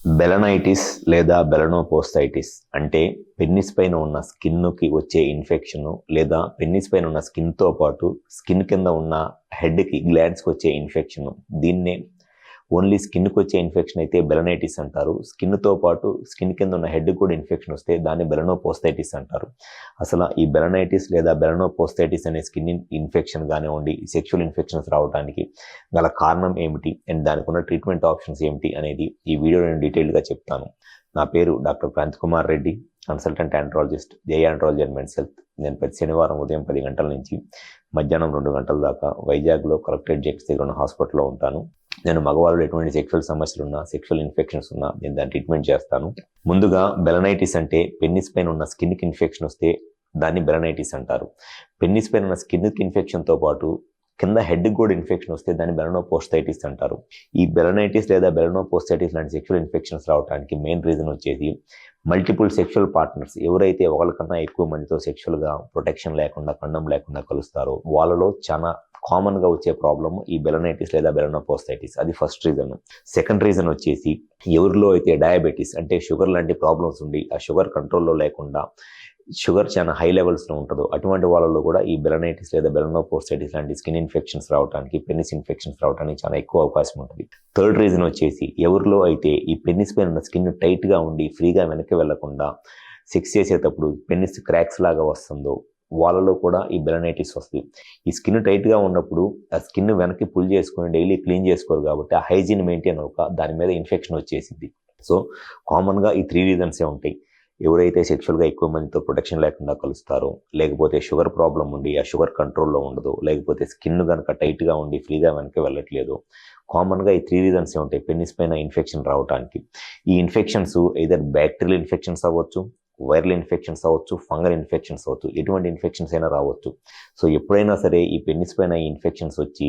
Balanitis లేదా బెలనోపోస్టైటిస్ అంటే పెన్నిస్ పైన ఉన్న స్కిన్కి వచ్చే ఇన్ఫెక్షన్ లేదా పెన్నిస్ పైన ఉన్న స్కిన్తో పాటు స్కిన్ కింద ఉన్న హెడ్కి గ్లాండ్స్కి వచ్చే ఇన్ఫెక్షన్. దీన్నే ఓన్లీ స్కిన్కి వచ్చే ఇన్ఫెక్షన్ అయితే బెలనైటిస్ అంటారు. స్కిన్తో పాటు స్కిన్ కింద ఉన్న హెడ్కి కూడా ఇన్ఫెక్షన్ వస్తే దాన్ని బెలనోపోస్టైటిస్ అంటారు. అసలు ఈ బెలనైటిస్ లేదా బెలనోపోస్టైటిస్ అనే స్కిన్ ఇన్ఫెక్షన్ కానివ్వండి, సెక్షువల్ ఇన్ఫెక్షన్స్ రావడానికి గల కారణం ఏమిటి అండ్ దానికి ఉన్న ట్రీట్మెంట్ ఆప్షన్స్ ఏమిటి అనేది ఈ వీడియో నేను డీటెయిల్గా చెప్తాను. నా పేరు doctor Kranti Kumar Reddy, consultant andrologist, Jai andrology and men's health. నేను ప్రతి శనివారం ఉదయం 10 గంటల నుంచి మధ్యాహ్నం 2 గంటల దాకా వైజాగ్లో కలెక్టరేట్ జెక్స్ దగ్గర ఉన్న హాస్పిటల్లో ఉంటాను. నేను మగవాళ్ళు ఎటువంటి సెక్షువల్ సమస్యలు ఉన్నా, సెక్షువల్ ఇన్ఫెక్షన్స్ ఉన్నా నేను దాన్ని ట్రీట్మెంట్ చేస్తాను. ముందుగా బెలనైటిస్ అంటే పెన్నిస్ పైన ఉన్న స్కిన్కి ఇన్ఫెక్షన్ వస్తే దాన్ని బెలనైటిస్ అంటారు. పెన్నిస్ పైన ఉన్న స్కిన్కి ఇన్ఫెక్షన్తో పాటు కింద హెడ్కి కూడా ఇన్ఫెక్షన్ వస్తే దాన్ని బెలనోపోస్టైటిస్ అంటారు. ఈ బెలనైటిస్ లేదా బెలనోపోస్టైటిస్ లాంటి సెక్షువల్ ఇన్ఫెక్షన్స్ రావడానికి మెయిన్ రీజన్ వచ్చేసి మల్టిపుల్ సెక్షువల్ పార్ట్నర్స్ ఎవరైతే ఒకరికన్నా ఎక్కువ మందితో సెక్షువల్గా ప్రొటెక్షన్ లేకుండా, కండం లేకుండా కలుస్తారో వాళ్ళలో చాలా కామన్గా వచ్చే ప్రాబ్లమ్ ఈ బెలనైటిస్ లేదా బెలనోపోస్టైటిస్. అది ఫస్ట్ రీజన్. సెకండ్ రీజన్ వచ్చేసి ఎవరిలో అయితే డయాబెటీస్ అంటే షుగర్ లాంటి ప్రాబ్లమ్స్ ఉండి ఆ షుగర్ కంట్రోల్లో లేకుండా షుగర్ చాలా హై లెవెల్స్లో ఉంటుందో అటువంటి వాళ్ళలో కూడా ఈ బెలనైటిస్ లేదా బెలనోపోస్టైటిస్ లాంటి స్కిన్ ఇన్ఫెక్షన్స్ రావడానికి, పెన్నిస్ ఇన్ఫెక్షన్స్ రావడానికి చాలా ఎక్కువ అవకాశం ఉంటుంది. థర్డ్ రీజన్ వచ్చేసి ఎవరిలో అయితే ఈ పెన్నిస్ పైన ఉన్న స్కిన్ టైట్గా ఉండి ఫ్రీగా వెనక్కి వెళ్లకుండా సెక్స్ చేసేటప్పుడు పెన్నిస్ క్రాక్స్ లాగా వస్తుందో వాళ్ళలో కూడా ఈ బెలనైటిస్ వస్తుంది. ఈ స్కిన్ టైట్గా ఉన్నప్పుడు ఆ స్కిన్ వెనక్కి పుల్ చేసుకొని డైలీ క్లీన్ చేసుకోరు కాబట్టి ఆ హైజీన్ మెయింటైన్ అవ్వక దాని మీద ఇన్ఫెక్షన్ వచ్చేసింది. సో కామన్గా ఈ 3 రీజన్సే ఉంటాయి. ఎవరైతే సెక్షువల్గా ఎక్కువ మందితో ప్రొటెక్షన్ లేకుండా కలుస్తారో, లేకపోతే షుగర్ ప్రాబ్లం ఉండి ఆ షుగర్ కంట్రోల్లో ఉండదు, లేకపోతే స్కిన్ కనుక టైట్గా ఉండి ఫ్రీగా వెనక్కి వెళ్ళట్లేదు, కామన్గా ఈ 3 రీజన్సే ఉంటాయి పెన్నిస్ పైన ఇన్ఫెక్షన్ రావడానికి. ఈ ఇన్ఫెక్షన్స్ ఎయిదర్ బ్యాక్టీరియల్ ఇన్ఫెక్షన్స్ అవ్వచ్చు, వైరల్ ఇన్ఫెక్షన్స్ అవ్వచ్చు, ఫంగల్ ఇన్ఫెక్షన్స్ అవ్వచ్చు, ఎటువంటి ఇన్ఫెక్షన్స్ అయినా రావచ్చు. సో ఎప్పుడైనా సరే ఈ పెన్నిస్ పైన ఈ ఇన్ఫెక్షన్స్ వచ్చి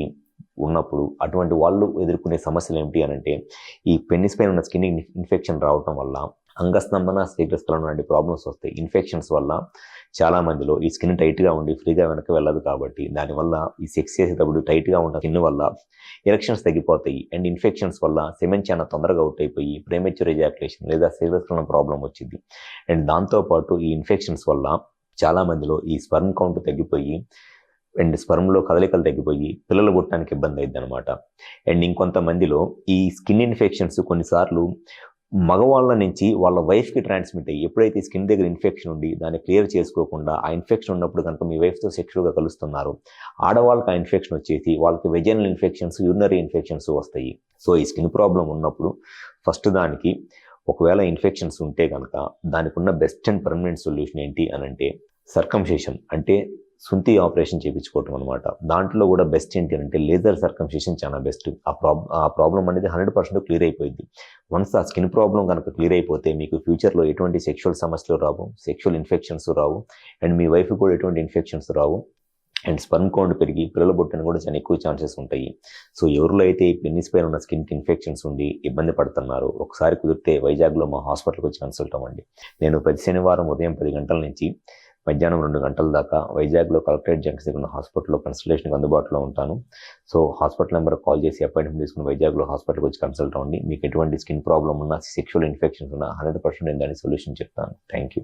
ఉన్నప్పుడు అటువంటి వాళ్ళు ఎదుర్కొనే సమస్యలు ఏమిటి అని అంటే ఈ పెన్నిస్ పైన ఉన్న స్కిన్ ఇన్ఫెక్షన్ రావటం వల్ల అంగస్తంభన, శీఘ్రస్ఖలనం లాంటి ప్రాబ్లమ్స్ వస్తాయి. ఇన్ఫెక్షన్స్ వల్ల చాలా మందిలో ఈ స్కిన్ టైట్గా ఉండి ఫ్రీగా వెనక్కి వెళ్ళదు కాబట్టి దానివల్ల ఈ సెక్స్ చేసేటప్పుడు టైట్గా ఉన్న స్కిన్ వల్ల ఎరెక్షన్స్ తగ్గిపోతాయి. అండ్ ఇన్ఫెక్షన్స్ వల్ల సెమెన్ చాలా తొందరగా అవుట్ అయిపోయి ప్రీమెచ్యూర్ ఎజాక్యులేషన్ లేదా శీఘ్రస్ఖలనం ప్రాబ్లం వచ్చింది. అండ్ దాంతోపాటు ఈ ఇన్ఫెక్షన్స్ వల్ల చాలా మందిలో ఈ స్పర్మ్ కౌంట్ తగ్గిపోయి అండ్ స్పర్మ్లో కదలికలు తగ్గిపోయి పిల్లలు పుట్టడానికి ఇబ్బంది అయింది అనమాట. అండ్ ఇంకొంతమందిలో ఈ స్కిన్ ఇన్ఫెక్షన్స్ కొన్నిసార్లు మగవాళ్ళ నుంచి వాళ్ళ వైఫ్కి ట్రాన్స్మిట్ అయ్యి ఎప్పుడైతే స్కిన్ దగ్గర ఇన్ఫెక్షన్ ఉండి దాన్ని క్లియర్ చేసుకోకుండా ఆ ఇన్ఫెక్షన్ ఉన్నప్పుడు కనుక మీ వైఫ్తో సెక్షువల్గా కలుస్తున్నారు, ఆడవాళ్ళకి ఆ ఇన్ఫెక్షన్ వచ్చేసి వాళ్ళకి వెజైనల్ ఇన్ఫెక్షన్స్, యూరినరీ ఇన్ఫెక్షన్స్ వస్తాయి. సో ఈ స్కిన్ ప్రాబ్లం ఉన్నప్పుడు ఫస్ట్ దానికి ఒకవేళ ఇన్ఫెక్షన్స్ ఉంటే కనుక దానికి ఉన్న బెస్ట్ అండ్ పర్మనెంట్ సొల్యూషన్ ఏంటి అని అంటే సర్కంషేషన్, అంటే సుంతి ఆపరేషన్ చేయించుకోవటం అనమాట. దాంట్లో కూడా బెస్ట్ ఏంటి అంటే లేజర్ సర్కంషేషన్ చాలా బెస్ట్. ఆ ప్రాబ్లం అనేది 100% క్లియర్ అయిపోయింది. వన్స్ ఆ స్కిన్ ప్రాబ్లం కనుక క్లియర్ అయిపోతే మీకు ఫ్యూచర్లో ఎటువంటి సెక్షువల్ సమస్యలు రావు, సెక్షువల్ ఇన్ఫెక్షన్స్ రావు, అండ్ మీ వైఫ్ కూడా ఎటువంటి ఇన్ఫెక్షన్స్ రావు, అండ్ స్పర్మ్ కౌంట్ పెరిగి పిల్లల పుట్టని కూడా చాలా ఎక్కువ ఛాన్సెస్ ఉంటాయి. సో ఎవరిలో అయితే ఈ పెన్నిస్ పైన ఉన్న స్కిన్కి ఇన్ఫెక్షన్స్ ఉండి ఇబ్బంది పడుతున్నారో ఒకసారి కుదిరితే వైజాగ్లో మా హాస్పిటల్కి వచ్చి కన్సల్ట్ అవ్వండి. నేను ప్రతి శనివారం ఉదయం 10 గంటల నుంచి మధ్యాహ్నం 2 గంటల దాకా వైజాగ్లో కలెక్టరేట్ జంక్షన్ దగ్గర ఉన్న హాస్పిటల్లో కన్సల్టేషన్కి అందుబాటులో ఉంటాను. సో హాస్పిటల్ నెంబర్ కాల్ చేసి అపాయింట్మెంట్ తీసుకుని వైజాగ్లో హాస్పిటల్కి వచ్చి కన్సల్ట్ అవ్వండి. మీకు ఎటువంటి స్కిన్ ప్రాబ్లం ఉన్నా, సెక్షువల్ ఇన్ఫెక్షన్స్ ఉన్నా 100% నేను దానికి సొల్యూషన్ చెప్తాను. Thank you.